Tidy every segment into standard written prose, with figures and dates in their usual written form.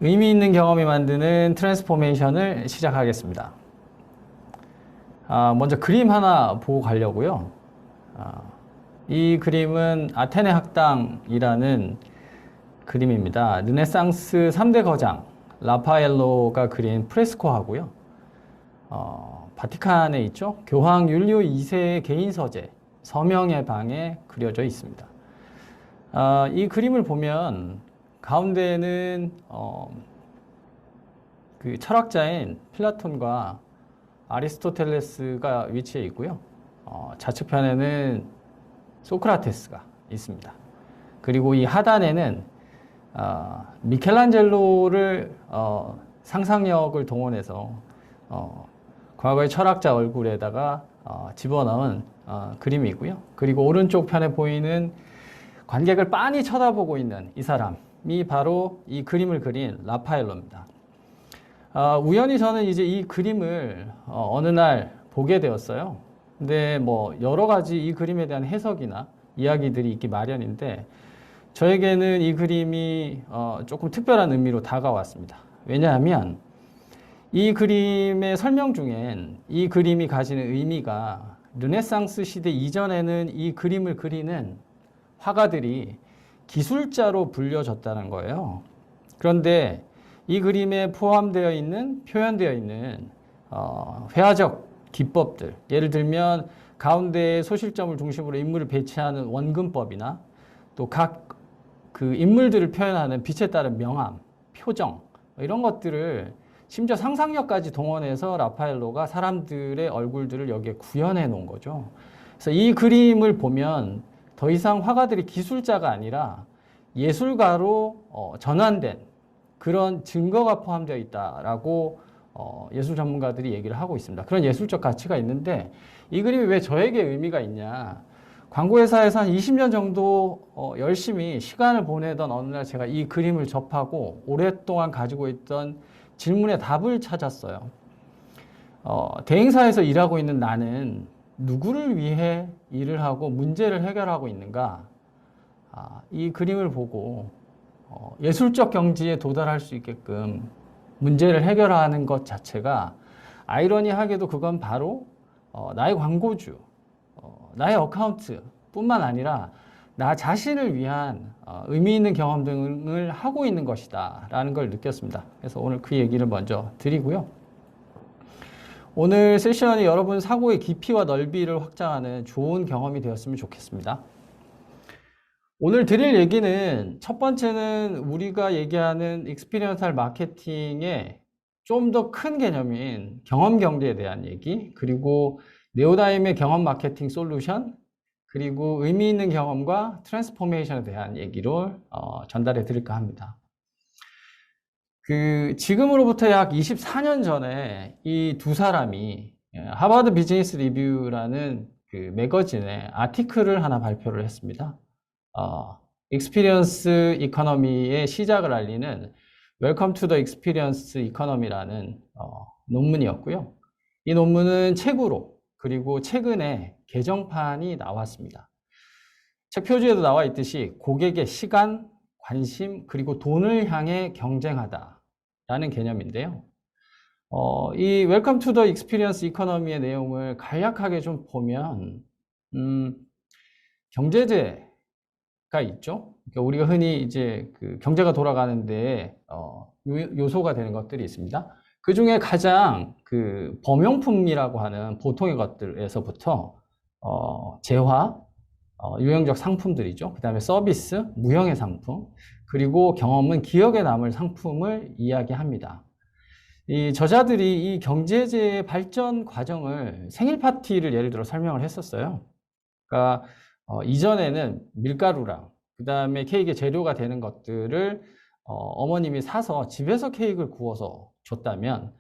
의미 있는 경험이 만드는 트랜스포메이션을 시작하겠습니다. 먼저 그림 하나 보고 가려고요. 이 그림은 아테네 학당이라는 그림입니다. 르네상스 3대 거장 라파엘로가 그린 프레스코하고요. 바티칸에 있죠. 교황 율리오 2세의 개인 서재 서명의 방에 그려져 있습니다. 이 그림을 보면 가운데는 그 철학자인 플라톤과 아리스토텔레스가 위치해 있고요. 좌측편에는 소크라테스가 있습니다. 그리고 이 하단에는 미켈란젤로를 상상력을 동원해서 과거의 철학자 얼굴에다가 집어넣은 그림이고요. 그리고 오른쪽 편에 보이는 관객을 빤히 쳐다보고 있는 이 사람이 바로 이 그림을 그린 라파엘로입니다. 우연히 저는 이제 이 그림을 어느 날 보게 되었어요. 근데 뭐 여러 가지 이 그림에 대한 해석이나 이야기들이 있기 마련인데 저에게는 이 그림이 조금 특별한 의미로 다가왔습니다. 왜냐하면 이 그림의 설명 중엔 이 그림이 가지는 의미가 르네상스 시대 이전에는 이 그림을 그리는 화가들이 기술자로 불려졌다는 거예요. 그런데 이 그림에 포함되어 있는, 표현되어 있는 회화적 기법들, 예를 들면 가운데에 소실점을 중심으로 인물을 배치하는 원근법이나 또 각 그 인물들을 표현하는 빛에 따른 명암, 표정 이런 것들을 심지어 상상력까지 동원해서 라파엘로가 사람들의 얼굴들을 여기에 구현해 놓은 거죠. 그래서 이 그림을 보면 더 이상 화가들이 기술자가 아니라 예술가로 전환된 그런 증거가 포함되어 있다라고 예술 전문가들이 얘기를 하고 있습니다. 그런 예술적 가치가 있는데 이 그림이 왜 저에게 의미가 있냐? 광고회사에서 한 20년 정도 열심히 시간을 보내던 어느 날 제가 이 그림을 접하고 오랫동안 가지고 있던 질문의 답을 찾았어요. 대행사에서 일하고 있는 나는 누구를 위해 일을 하고 문제를 해결하고 있는가? 이 그림을 보고 예술적 경지에 도달할 수 있게끔 문제를 해결하는 것 자체가 아이러니하게도 그건 바로 나의 광고주, 나의 어카운트 뿐만 아니라 나 자신을 위한 의미 있는 경험 등을 하고 있는 것이다 라는 걸 느꼈습니다. 그래서 오늘 그 얘기를 먼저 드리고요. 오늘 세션이 여러분 사고의 깊이와 넓이를 확장하는 좋은 경험이 되었으면 좋겠습니다. 오늘 드릴 얘기는 첫 번째는 우리가 얘기하는 익스피리언셜 마케팅의 좀 더 큰 개념인 경험 경제에 대한 얘기, 그리고 네오다임의 경험 마케팅 솔루션, 그리고 의미 있는 경험과 트랜스포메이션에 대한 얘기를 전달해 드릴까 합니다. 지금으로부터 약 24년 전에 이 두 사람이 하버드 비즈니스 리뷰라는 그 매거진에 아티클을 하나 발표를 했습니다. 익스피리언스 이코노미의 시작을 알리는 웰컴 투 더 익스피리언스 이코노미라는 논문이었고요. 이 논문은 책으로 그리고 최근에 개정판이 나왔습니다. 책 표지에도 나와 있듯이 고객의 시간, 관심, 그리고 돈을 향해 경쟁하다라는 개념인데요. 이 웰컴 투 더 익스피리언스 이코노미의 내용을 간략하게 좀 보면 경제제가 있죠. 그러니까 우리가 흔히 이제 그 경제가 돌아가는데 요소가 되는 것들이 있습니다. 그 중에 가장 그 범용품이라고 하는 보통의 것들에서부터 재화, 유형적 상품들이죠. 그 다음에 서비스, 무형의 상품, 그리고 경험은 기억에 남을 상품을 이야기합니다. 이 저자들이 이 경제제의 발전 과정을 생일 파티를 예를 들어 설명을 했었어요. 그러니까 이전에는 밀가루랑 그 다음에 케이크의 재료가 되는 것들을 어머님이 사서 집에서 케이크를 구워서 줬다면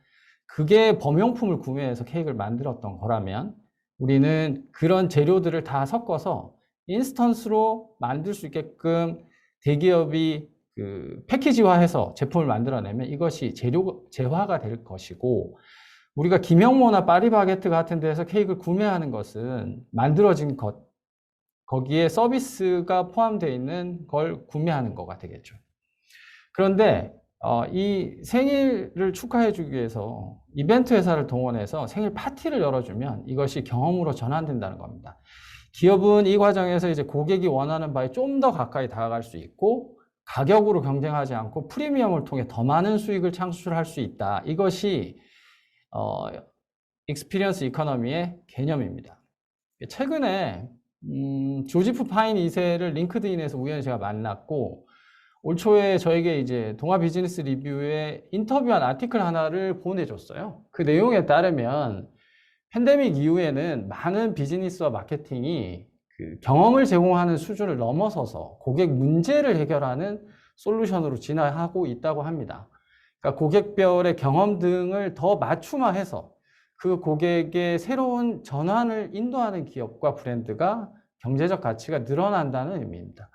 그게 범용품을 구매해서 케이크를 만들었던 거라면 우리는 그런 재료들을 다 섞어서 인스턴스로 만들 수 있게끔 대기업이 그 패키지화해서 제품을 만들어내면 이것이 재화가 될 것이고 우리가 김영모나 파리바게트 같은 데서 케이크를 구매하는 것은 만들어진 것, 거기에 서비스가 포함되어 있는 걸 구매하는 거가 되겠죠. 그런데 이 생일을 축하해주기 위해서 이벤트 회사를 동원해서 생일 파티를 열어주면 이것이 경험으로 전환된다는 겁니다. 기업은 이 과정에서 이제 고객이 원하는 바에 좀 더 가까이 다가갈 수 있고 가격으로 경쟁하지 않고 프리미엄을 통해 더 많은 수익을 창출할 수 있다. 이것이 익스피리언스 이코노미의 개념입니다. 최근에 조지프 파인 2세를 링크드인에서 우연히 제가 만났고 올 초에 저에게 이제 동아 비즈니스 리뷰에 인터뷰한 아티클 하나를 보내줬어요. 그 내용에 따르면 팬데믹 이후에는 많은 비즈니스와 마케팅이 그 경험을 제공하는 수준을 넘어서서 고객 문제를 해결하는 솔루션으로 진화하고 있다고 합니다. 그러니까 고객별의 경험 등을 더 맞춤화해서 그 고객의 새로운 전환을 인도하는 기업과 브랜드가 경제적 가치가 늘어난다는 의미입니다.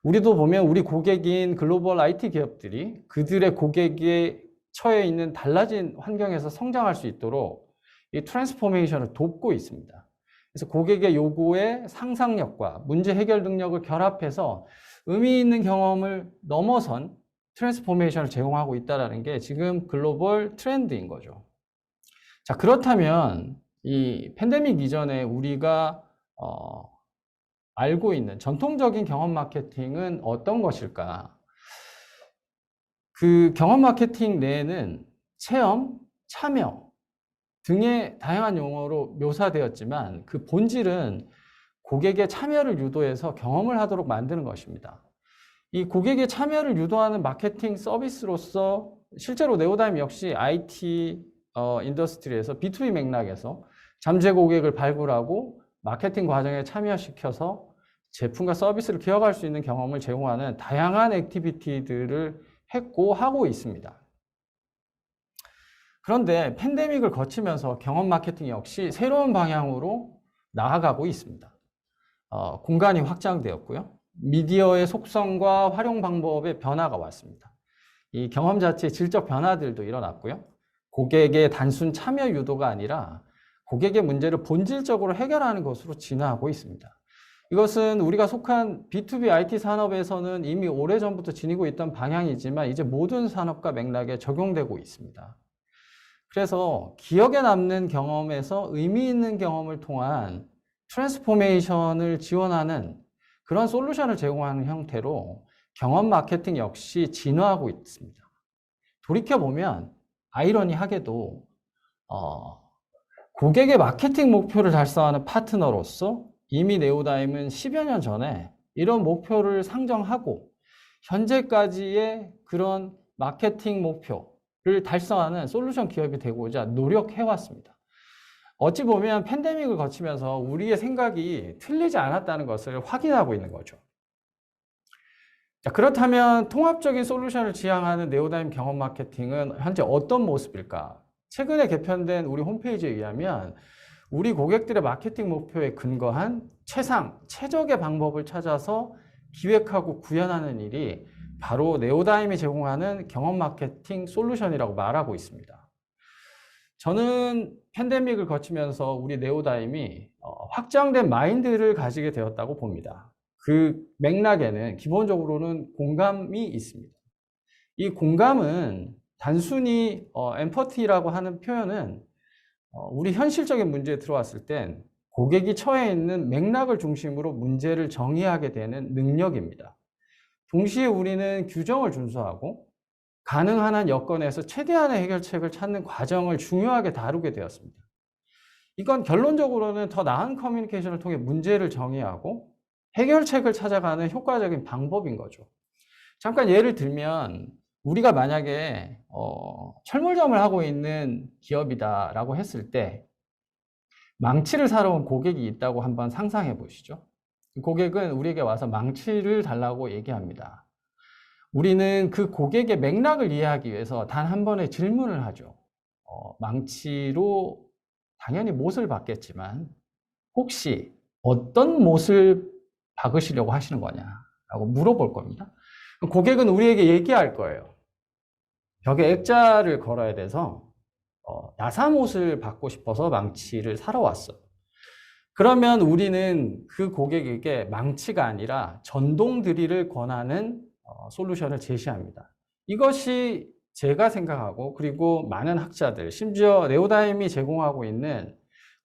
우리도 보면 우리 고객인 글로벌 IT 기업들이 그들의 고객에 처해 있는 달라진 환경에서 성장할 수 있도록 이 트랜스포메이션을 돕고 있습니다. 그래서 고객의 요구의 상상력과 문제 해결 능력을 결합해서 의미 있는 경험을 넘어선 트랜스포메이션을 제공하고 있다는 게 지금 글로벌 트렌드인 거죠. 자, 그렇다면 이 팬데믹 이전에 우리가 알고 있는 전통적인 경험 마케팅은 어떤 것일까? 그 경험 마케팅 내에는 체험, 참여 등의 다양한 용어로 묘사되었지만 그 본질은 고객의 참여를 유도해서 경험을 하도록 만드는 것입니다. 이 고객의 참여를 유도하는 마케팅 서비스로서 실제로 네오다임 역시 IT 인더스트리에서 B2B 맥락에서 잠재 고객을 발굴하고 마케팅 과정에 참여시켜서 제품과 서비스를 기억할 수 있는 경험을 제공하는 다양한 액티비티들을 했고 하고 있습니다. 그런데 팬데믹을 거치면서 경험 마케팅 역시 새로운 방향으로 나아가고 있습니다. 공간이 확장되었고요. 미디어의 속성과 활용 방법의 변화가 왔습니다. 이 경험 자체의 질적 변화들도 일어났고요. 고객의 단순 참여 유도가 아니라 고객의 문제를 본질적으로 해결하는 것으로 진화하고 있습니다. 이것은 우리가 속한 B2B IT 산업에서는 이미 오래전부터 지니고 있던 방향이지만 이제 모든 산업과 맥락에 적용되고 있습니다. 그래서 기억에 남는 경험에서 의미 있는 경험을 통한 트랜스포메이션을 지원하는 그런 솔루션을 제공하는 형태로 경험 마케팅 역시 진화하고 있습니다. 돌이켜보면 아이러니하게도 고객의 마케팅 목표를 달성하는 파트너로서 이미 네오다임은 10여 년 전에 이런 목표를 상정하고 현재까지의 그런 마케팅 목표를 달성하는 솔루션 기업이 되고자 노력해왔습니다. 어찌 보면 팬데믹을 거치면서 우리의 생각이 틀리지 않았다는 것을 확인하고 있는 거죠. 자, 그렇다면 통합적인 솔루션을 지향하는 네오다임 경험 마케팅은 현재 어떤 모습일까? 최근에 개편된 우리 홈페이지에 의하면 우리 고객들의 마케팅 목표에 근거한 최적의 방법을 찾아서 기획하고 구현하는 일이 바로 네오다임이 제공하는 경험 마케팅 솔루션이라고 말하고 있습니다. 저는 팬데믹을 거치면서 우리 네오다임이 확장된 마인드를 가지게 되었다고 봅니다. 그 맥락에는 기본적으로는 공감이 있습니다. 이 공감은 단순히 엠퍼티라고 하는 표현은 우리 현실적인 문제에 들어왔을 땐 고객이 처해 있는 맥락을 중심으로 문제를 정의하게 되는 능력입니다. 동시에 우리는 규정을 준수하고 가능한 한 여건에서 최대한의 해결책을 찾는 과정을 중요하게 다루게 되었습니다. 이건 결론적으로는 더 나은 커뮤니케이션을 통해 문제를 정의하고 해결책을 찾아가는 효과적인 방법인 거죠. 잠깐 예를 들면 우리가 만약에 철물점을 하고 있는 기업이다라고 했을 때 망치를 사러 온 고객이 있다고 한번 상상해 보시죠. 고객은 우리에게 와서 망치를 달라고 얘기합니다. 우리는 그 고객의 맥락을 이해하기 위해서 단 한 번의 질문을 하죠. 망치로 당연히 못을 박겠지만 혹시 어떤 못을 박으시려고 하시는 거냐라고 물어볼 겁니다. 고객은 우리에게 얘기할 거예요. 벽에 액자를 걸어야 돼서 나사못을 받고 싶어서 망치를 사러 왔어. 그러면 우리는 그 고객에게 망치가 아니라 전동 드릴을 권하는 솔루션을 제시합니다. 이것이 제가 생각하고 그리고 많은 학자들, 심지어 네오다임이 제공하고 있는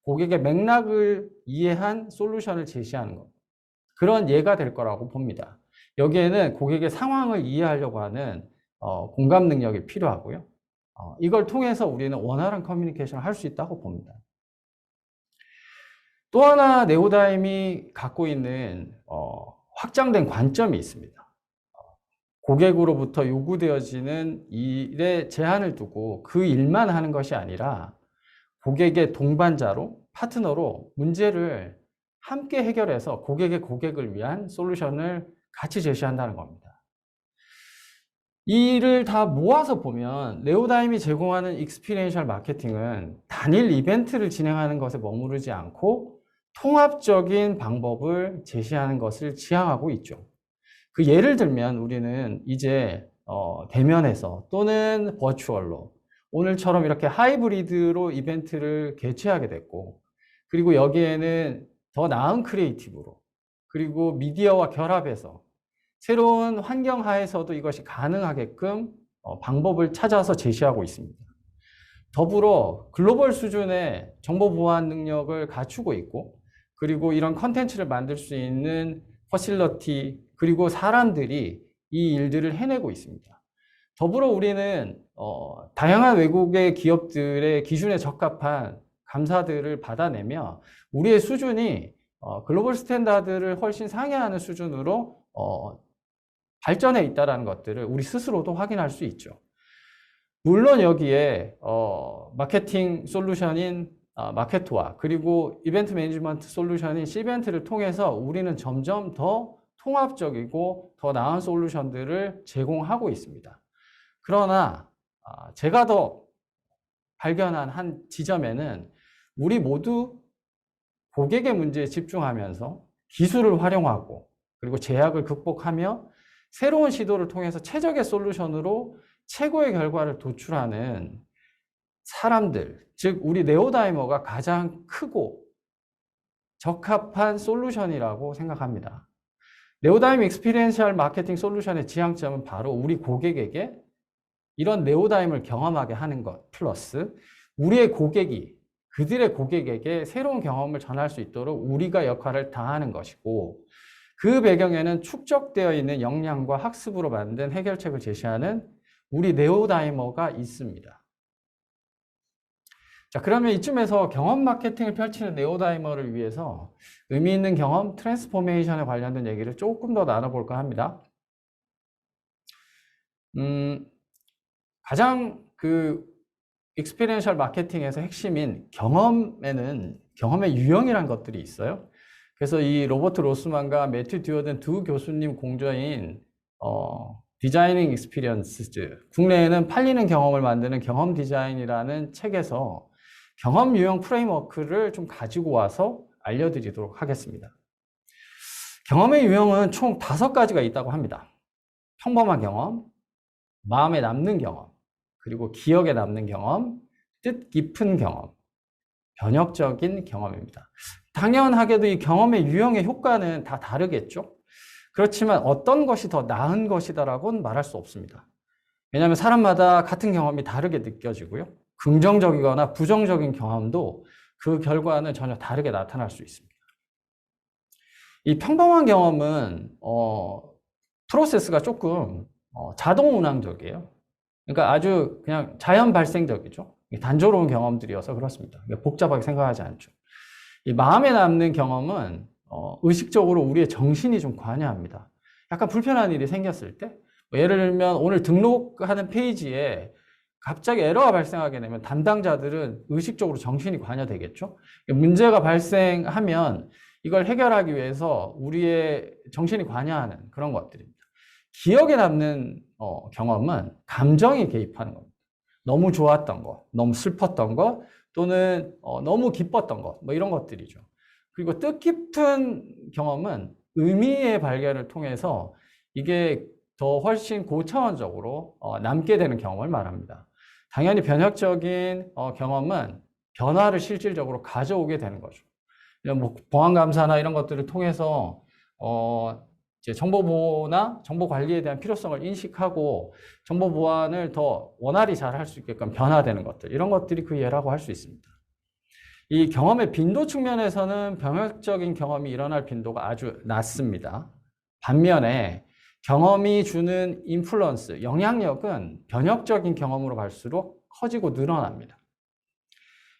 고객의 맥락을 이해한 솔루션을 제시하는 것. 그런 예가 될 거라고 봅니다. 여기에는 고객의 상황을 이해하려고 하는 공감 능력이 필요하고요. 이걸 통해서 우리는 원활한 커뮤니케이션을 할 수 있다고 봅니다. 또 하나 네오다임이 갖고 있는 확장된 관점이 있습니다. 고객으로부터 요구되어지는 일에 제한을 두고 그 일만 하는 것이 아니라 고객의 동반자로, 파트너로 문제를 함께 해결해서 고객을 위한 솔루션을 같이 제시한다는 겁니다. 이 일을 다 모아서 보면 네오다임이 제공하는 익스피리엔셜 마케팅은 단일 이벤트를 진행하는 것에 머무르지 않고 통합적인 방법을 제시하는 것을 지향하고 있죠. 그 예를 들면 우리는 이제 대면에서 또는 버추얼로 오늘처럼 이렇게 하이브리드로 이벤트를 개최하게 됐고, 그리고 여기에는 더 나은 크리에이티브로, 그리고 미디어와 결합해서 새로운 환경 하에서도 이것이 가능하게끔 방법을 찾아서 제시하고 있습니다. 더불어 글로벌 수준의 정보 보안 능력을 갖추고 있고, 그리고 이런 컨텐츠를 만들 수 있는 퍼실러티, 그리고 사람들이 이 일들을 해내고 있습니다. 더불어 우리는 다양한 외국의 기업들의 기준에 적합한 감사들을 받아내며 우리의 수준이 글로벌 스탠다드를 훨씬 상회하는 수준으로 발전해 있다는 것들을 우리 스스로도 확인할 수 있죠. 물론 여기에 마케팅 솔루션인 마케토와 그리고 이벤트 매니지먼트 솔루션인 C이벤트를 통해서 우리는 점점 더 통합적이고 더 나은 솔루션들을 제공하고 있습니다. 그러나 제가 더 발견한 한 지점에는 우리 모두 고객의 문제에 집중하면서 기술을 활용하고 그리고 제약을 극복하며 새로운 시도를 통해서 최적의 솔루션으로 최고의 결과를 도출하는 사람들, 즉 우리 네오다이머가 가장 크고 적합한 솔루션이라고 생각합니다. 네오다임 익스피리엔셜 마케팅 솔루션의 지향점은 바로 우리 고객에게 이런 네오다임을 경험하게 하는 것 플러스 우리의 고객이 그들의 고객에게 새로운 경험을 전할 수 있도록 우리가 역할을 다하는 것이고, 그 배경에는 축적되어 있는 역량과 학습으로 만든 해결책을 제시하는 우리 네오다이머가 있습니다. 자, 그러면 이쯤에서 경험 마케팅을 펼치는 네오다이머를 위해서 의미 있는 경험 트랜스포메이션에 관련된 얘기를 조금 더 나눠볼까 합니다. 가장 익스피리엔셜 마케팅에서 핵심인 경험의 유형이라는 것들이 있어요. 그래서 이 로버트 로스만과 매튜 듀어든 두 교수님 공저인 디자이닝 익스피리언스즈, 국내에는 팔리는 경험을 만드는 경험 디자인이라는 책에서 경험 유형 프레임워크를 좀 가지고 와서 알려드리도록 하겠습니다. 경험의 유형은 총 5가지가 있다고 합니다. 평범한 경험, 마음에 남는 경험, 그리고 기억에 남는 경험, 뜻깊은 경험, 변혁적인 경험입니다. 당연하게도 이 경험의 유형의 효과는 다 다르겠죠? 그렇지만 어떤 것이 더 나은 것이다라고는 말할 수 없습니다. 왜냐하면 사람마다 같은 경험이 다르게 느껴지고요. 긍정적이거나 부정적인 경험도 그 결과는 전혀 다르게 나타날 수 있습니다. 이 평범한 경험은 프로세스가 조금 자동 운항적이에요. 그러니까 아주 그냥 자연 발생적이죠. 단조로운 경험들이어서 그렇습니다. 복잡하게 생각하지 않죠. 이 마음에 남는 경험은 의식적으로 우리의 정신이 좀 관여합니다. 약간 불편한 일이 생겼을 때, 예를 들면 오늘 등록하는 페이지에 갑자기 에러가 발생하게 되면 담당자들은 의식적으로 정신이 관여되겠죠. 문제가 발생하면 이걸 해결하기 위해서 우리의 정신이 관여하는 그런 것들입니다. 기억에 남는 경험은 감정이 개입하는 겁니다. 너무 좋았던 것, 너무 슬펐던 것, 또는 너무 기뻤던 것, 뭐 이런 것들이죠. 그리고 뜻깊은 경험은 의미의 발견을 통해서 이게 더 훨씬 고차원적으로 남게 되는 경험을 말합니다. 당연히 변혁적인 경험은 변화를 실질적으로 가져오게 되는 거죠. 뭐 보안 감사나 이런 것들을 통해서 이제 정보 보호나 정보 관리에 대한 필요성을 인식하고 정보 보안을 더 원활히 잘 할 수 있게끔 변화되는 것들, 이런 것들이 그 예라고 할 수 있습니다. 이 경험의 빈도 측면에서는 병역적인 경험이 일어날 빈도가 아주 낮습니다. 반면에 경험이 주는 인플루언스, 영향력은 변혁적인 경험으로 갈수록 커지고 늘어납니다.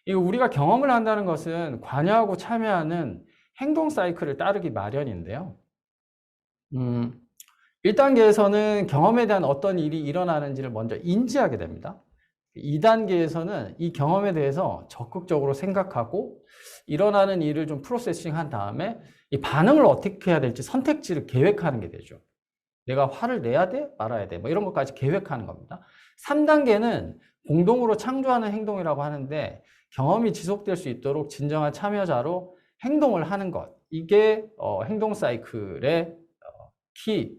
우리가 경험을 한다는 것은 관여하고 참여하는 행동 사이클을 따르기 마련인데요. 1단계에서는 경험에 대한 어떤 일이 일어나는지를 먼저 인지하게 됩니다. 2단계에서는 이 경험에 대해서 적극적으로 생각하고 일어나는 일을 좀 프로세싱한 다음에 이 반응을 어떻게 해야 될지 선택지를 계획하는 게 되죠. 내가 화를 내야 돼? 말아야 돼? 뭐 이런 것까지 계획하는 겁니다. 3단계는 공동으로 창조하는 행동이라고 하는데 경험이 지속될 수 있도록 진정한 참여자로 행동을 하는 것. 이게 행동 사이클의 키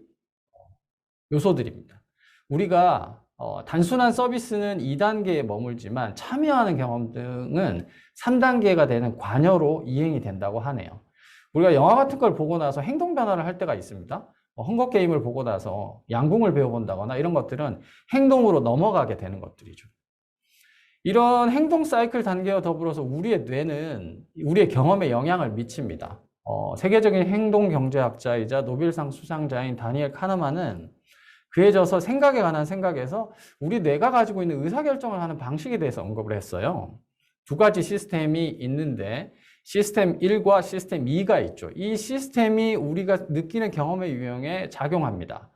요소들입니다. 우리가 단순한 서비스는 2단계에 머물지만 참여하는 경험 등은 3단계가 되는 관여로 이행이 된다고 하네요. 우리가 영화 같은 걸 보고 나서 행동 변화를 할 때가 있습니다. 헝거게임을 보고 나서 양궁을 배워본다거나 이런 것들은 행동으로 넘어가게 되는 것들이죠. 이런 행동 사이클 단계와 더불어서 우리의 뇌는 우리의 경험에 영향을 미칩니다. 세계적인 행동 경제학자이자 노벨상 수상자인 다니엘 카너만은 그에 져서 생각에 관한 생각에서 우리 뇌가 가지고 있는 의사결정을 하는 방식에 대해서 언급을 했어요. 두 가지 시스템이 있는데 시스템 1과 시스템 2가 있죠. 이 시스템이 우리가 느끼는 경험의 유형에 작용합니다.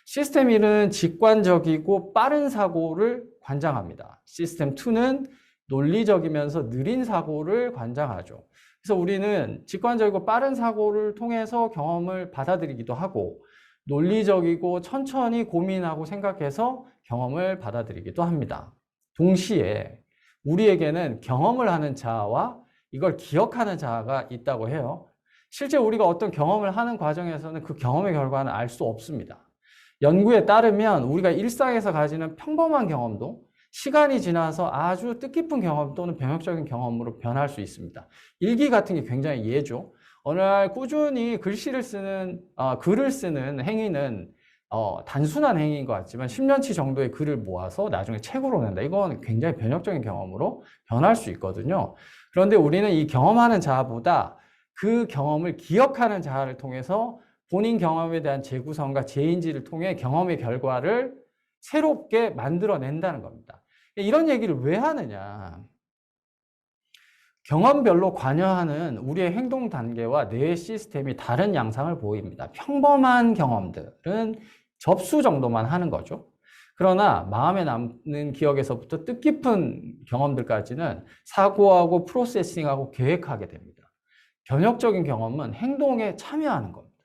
시스템 1은 직관적이고 빠른 사고를 관장합니다. 시스템 2는 논리적이면서 느린 사고를 관장하죠. 그래서 우리는 직관적이고 빠른 사고를 통해서 경험을 받아들이기도 하고 논리적이고 천천히 고민하고 생각해서 경험을 받아들이기도 합니다. 동시에 우리에게는 경험을 하는 자아와 이걸 기억하는 자아가 있다고 해요. 실제 우리가 어떤 경험을 하는 과정에서는 그 경험의 결과는 알 수 없습니다. 연구에 따르면 우리가 일상에서 가지는 평범한 경험도 시간이 지나서 아주 뜻깊은 경험 또는 병역적인 경험으로 변할 수 있습니다. 일기 같은 게 굉장히 예죠. 어느 날 꾸준히 글을 쓰는 행위는 단순한 행위인 것 같지만 10년치 정도의 글을 모아서 나중에 책으로 낸다. 이건 굉장히 변혁적인 경험으로 변할 수 있거든요. 그런데 우리는 이 경험하는 자아보다 그 경험을 기억하는 자아를 통해서 본인 경험에 대한 재구성과 재인지를 통해 경험의 결과를 새롭게 만들어낸다는 겁니다. 이런 얘기를 왜 하느냐? 경험별로 관여하는 우리의 행동 단계와 뇌의 시스템이 다른 양상을 보입니다. 평범한 경험들은 접수 정도만 하는 거죠. 그러나 마음에 남는 기억에서부터 뜻깊은 경험들까지는 사고하고 프로세싱하고 계획하게 됩니다. 변혁적인 경험은 행동에 참여하는 겁니다.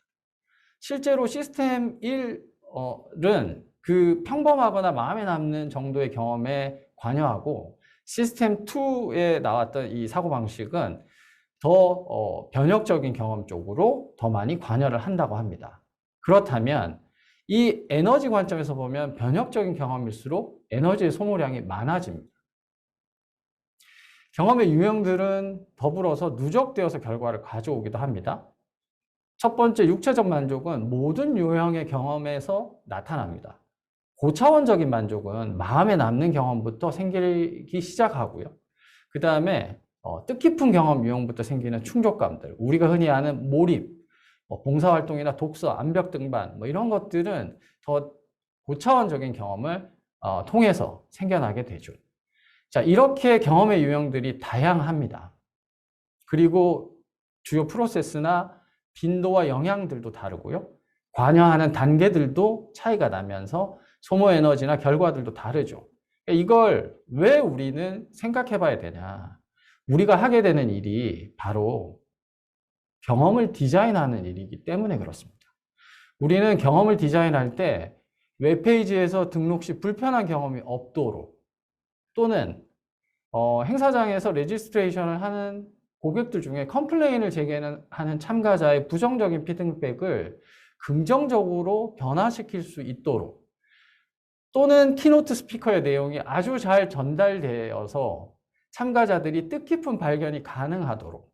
실제로 시스템 1은 그 평범하거나 마음에 남는 정도의 경험에 관여하고 시스템 2에 나왔던 이 사고방식은 더 변혁적인 경험 쪽으로 더 많이 관여를 한다고 합니다. 그렇다면 이 에너지 관점에서 보면 변혁적인 경험일수록 에너지의 소모량이 많아집니다. 경험의 유형들은 더불어서 누적되어서 결과를 가져오기도 합니다. 첫 번째, 육체적 만족은 모든 유형의 경험에서 나타납니다. 고차원적인 만족은 마음에 남는 경험부터 생기기 시작하고요. 그 다음에 뜻깊은 경험 유형부터 생기는 충족감들, 우리가 흔히 아는 몰입, 봉사활동이나 독서, 암벽 등반 이런 것들은 더 고차원적인 경험을 통해서 생겨나게 되죠. 자, 이렇게 경험의 유형들이 다양합니다. 그리고 주요 프로세스나 빈도와 영향들도 다르고요. 관여하는 단계들도 차이가 나면서 소모 에너지나 결과들도 다르죠. 이걸 왜 우리는 생각해 봐야 되냐. 우리가 하게 되는 일이 바로 경험을 디자인하는 일이기 때문에 그렇습니다. 우리는 경험을 디자인할 때 웹페이지에서 등록 시 불편한 경험이 없도록 또는 행사장에서 레지스트레이션을 하는 고객들 중에 컴플레인을 제기하는 참가자의 부정적인 피드백을 긍정적으로 변화시킬 수 있도록 또는 키노트 스피커의 내용이 아주 잘 전달되어서 참가자들이 뜻깊은 발견이 가능하도록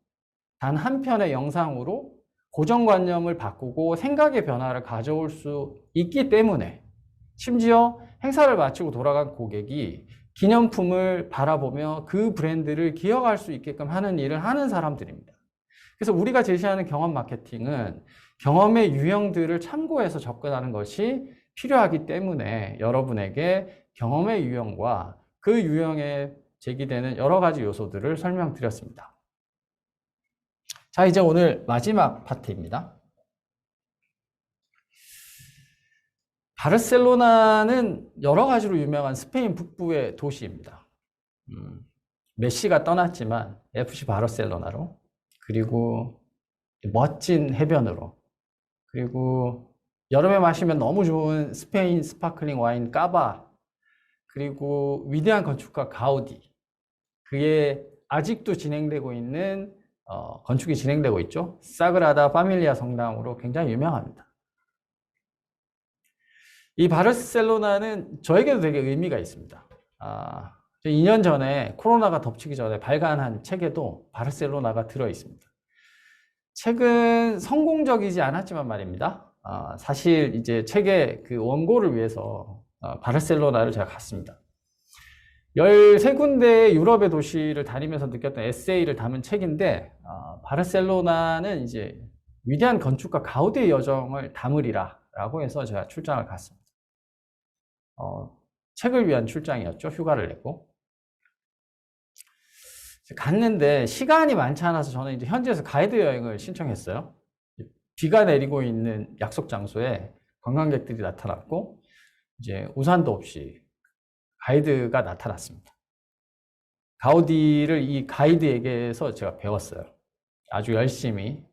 단 한 편의 영상으로 고정관념을 바꾸고 생각의 변화를 가져올 수 있기 때문에 심지어 행사를 마치고 돌아간 고객이 기념품을 바라보며 그 브랜드를 기억할 수 있게끔 하는 일을 하는 사람들입니다. 그래서 우리가 제시하는 경험 마케팅은 경험의 유형들을 참고해서 접근하는 것이 필요하기 때문에 여러분에게 경험의 유형과 그 유형에 제기되는 여러 가지 요소들을 설명드렸습니다. 자, 이제 오늘 마지막 파트입니다. 바르셀로나는 여러 가지로 유명한 스페인 북부의 도시입니다. 메시가 떠났지만 FC 바르셀로나로, 그리고 멋진 해변으로, 그리고 여름에 마시면 너무 좋은 스페인 스파클링 와인 까바, 그리고 위대한 건축가 가우디, 그의 아직도 진행되고 있는 건축이 진행되고 있죠. 사그라다 파밀리아 성당으로 굉장히 유명합니다. 이 바르셀로나는 저에게도 되게 의미가 있습니다. 2년 전에 코로나가 덮치기 전에 발간한 책에도 바르셀로나가 들어 있습니다. 책은 성공적이지 않았지만 말입니다. 사실 이제 책의 그 원고를 위해서 바르셀로나를 제가 갔습니다. 13군데의 유럽의 도시를 다니면서 느꼈던 에세이를 담은 책인데, 바르셀로나는 이제 위대한 건축가 가우디의 여정을 담으리라 라고 해서 제가 출장을 갔습니다. 책을 위한 출장이었죠. 휴가를 내고. 갔는데 시간이 많지 않아서 저는 이제 현지에서 가이드 여행을 신청했어요. 비가 내리고 있는 약속 장소에 관광객들이 나타났고, 이제 우산도 없이 가이드가 나타났습니다. 가우디를 이 가이드에게서 제가 배웠어요. 아주 열심히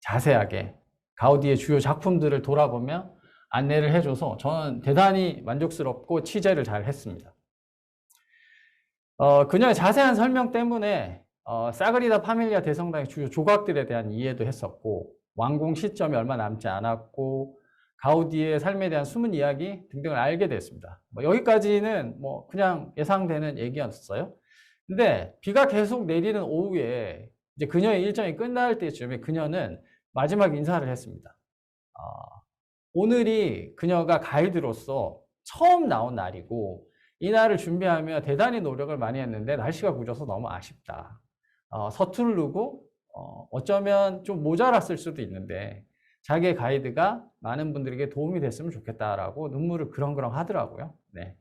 자세하게 가우디의 주요 작품들을 돌아보며 안내를 해줘서 저는 대단히 만족스럽고 취재를 잘 했습니다. 그녀의 자세한 설명 때문에 사그리다 파밀리아 대성당의 주요 조각들에 대한 이해도 했었고, 완공 시점이 얼마 남지 않았고, 가우디의 삶에 대한 숨은 이야기 등등을 알게 됐습니다. 여기까지는 그냥 예상되는 얘기였어요. 근데 비가 계속 내리는 오후에 이제 그녀의 일정이 끝날 때쯤에 그녀는 마지막 인사를 했습니다. 오늘이 그녀가 가이드로서 처음 나온 날이고, 이 날을 준비하며 대단히 노력을 많이 했는데 날씨가 굳어서 너무 아쉽다. 서투르고 어쩌면 좀 모자랐을 수도 있는데 자기의 가이드가 많은 분들에게 도움이 됐으면 좋겠다라고 눈물을 그렁그렁 하더라고요. 네.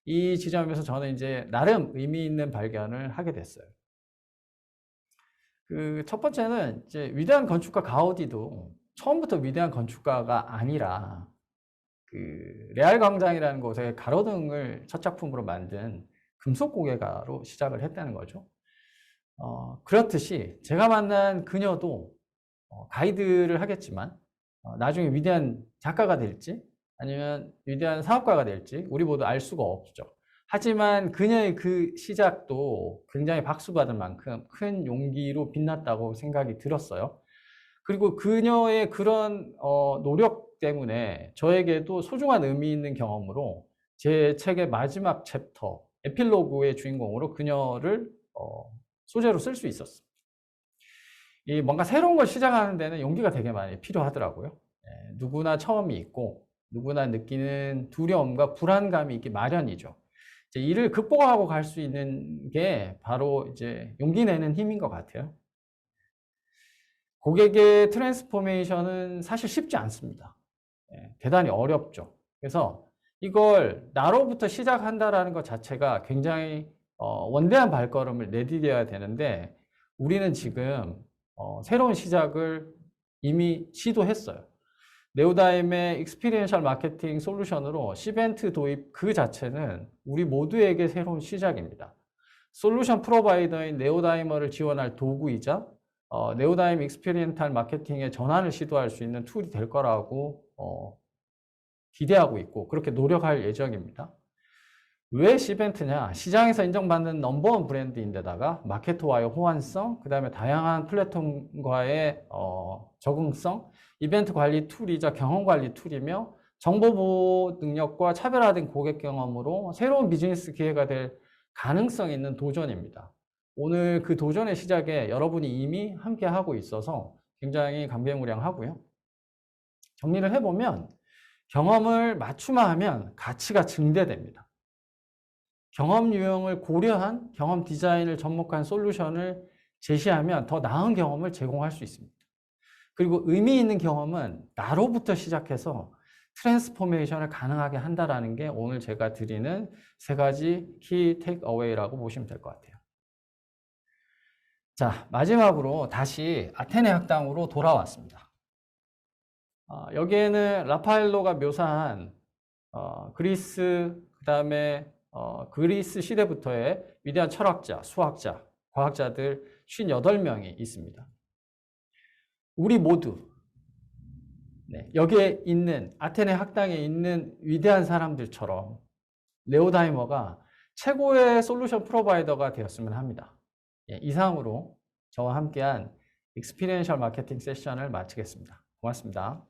이 지점에서 저는 이제 나름 의미 있는 발견을 하게 됐어요. 그 첫 번째는 이제 위대한 건축가 가우디도 처음부터 위대한 건축가가 아니라 그 레알 광장이라는 곳에 가로등을 첫 작품으로 만든 금속 고개가로 시작을 했다는 거죠. 그렇듯이 제가 만난 그녀도 가이드를 하겠지만 나중에 위대한 작가가 될지 아니면 위대한 사업가가 될지 우리 모두 알 수가 없죠. 하지만 그녀의 그 시작도 굉장히 박수받을 만큼 큰 용기로 빛났다고 생각이 들었어요. 그리고 그녀의 그런 노력 때문에 저에게도 소중한 의미 있는 경험으로 제 책의 마지막 챕터, 에필로그의 주인공으로 그녀를 소재로 쓸 수 있었습니다. 이 뭔가 새로운 걸 시작하는 데는 용기가 되게 많이 필요하더라고요. 누구나 처음이 있고 누구나 느끼는 두려움과 불안감이 있기 마련이죠. 이제 이를 극복하고 갈 수 있는 게 바로 이제 용기 내는 힘인 것 같아요. 고객의 트랜스포메이션은 사실 쉽지 않습니다. 대단히 어렵죠. 그래서 이걸 나로부터 시작한다라는 것 자체가 굉장히 원대한 발걸음을 내디뎌야 되는데 우리는 지금 새로운 시작을 이미 시도했어요. 네오다임의 익스피리언셜 마케팅 솔루션으로 시벤트 도입 그 자체는 우리 모두에게 새로운 시작입니다. 솔루션 프로바이더인 네오다이머를 지원할 도구이자 네오다임 익스피리언탈 마케팅의 전환을 시도할 수 있는 툴이 될 거라고 기대하고 있고 그렇게 노력할 예정입니다. 왜 시벤트냐? 시장에서 인정받는 넘버원 브랜드인데다가 마케터와의 호환성, 그 다음에 다양한 플랫폼과의 적응성, 이벤트 관리 툴이자 경험 관리 툴이며 정보보호 능력과 차별화된 고객 경험으로 새로운 비즈니스 기회가 될 가능성 있는 도전입니다. 오늘 그 도전의 시작에 여러분이 이미 함께 하고 있어서 굉장히 감개무량하고요. 정리를 해보면 경험을 맞춤화하면 가치가 증대됩니다. 경험 유형을 고려한 경험 디자인을 접목한 솔루션을 제시하면 더 나은 경험을 제공할 수 있습니다. 그리고 의미 있는 경험은 나로부터 시작해서 트랜스포메이션을 가능하게 한다는 게 오늘 제가 드리는 3가지 키 테이크 어웨이라고 보시면 될 것 같아요. 자, 마지막으로 다시 아테네 학당으로 돌아왔습니다. 여기에는 라파엘로가 묘사한 그리스, 그 다음에 그리스 시대부터의 위대한 철학자, 수학자, 과학자들 58명이 있습니다. 우리 모두 여기에 있는 아테네 학당에 있는 위대한 사람들처럼 레오다이머가 최고의 솔루션 프로바이더가 되었으면 합니다. 이상으로 저와 함께한 익스피리언셜 마케팅 세션을 마치겠습니다. 고맙습니다.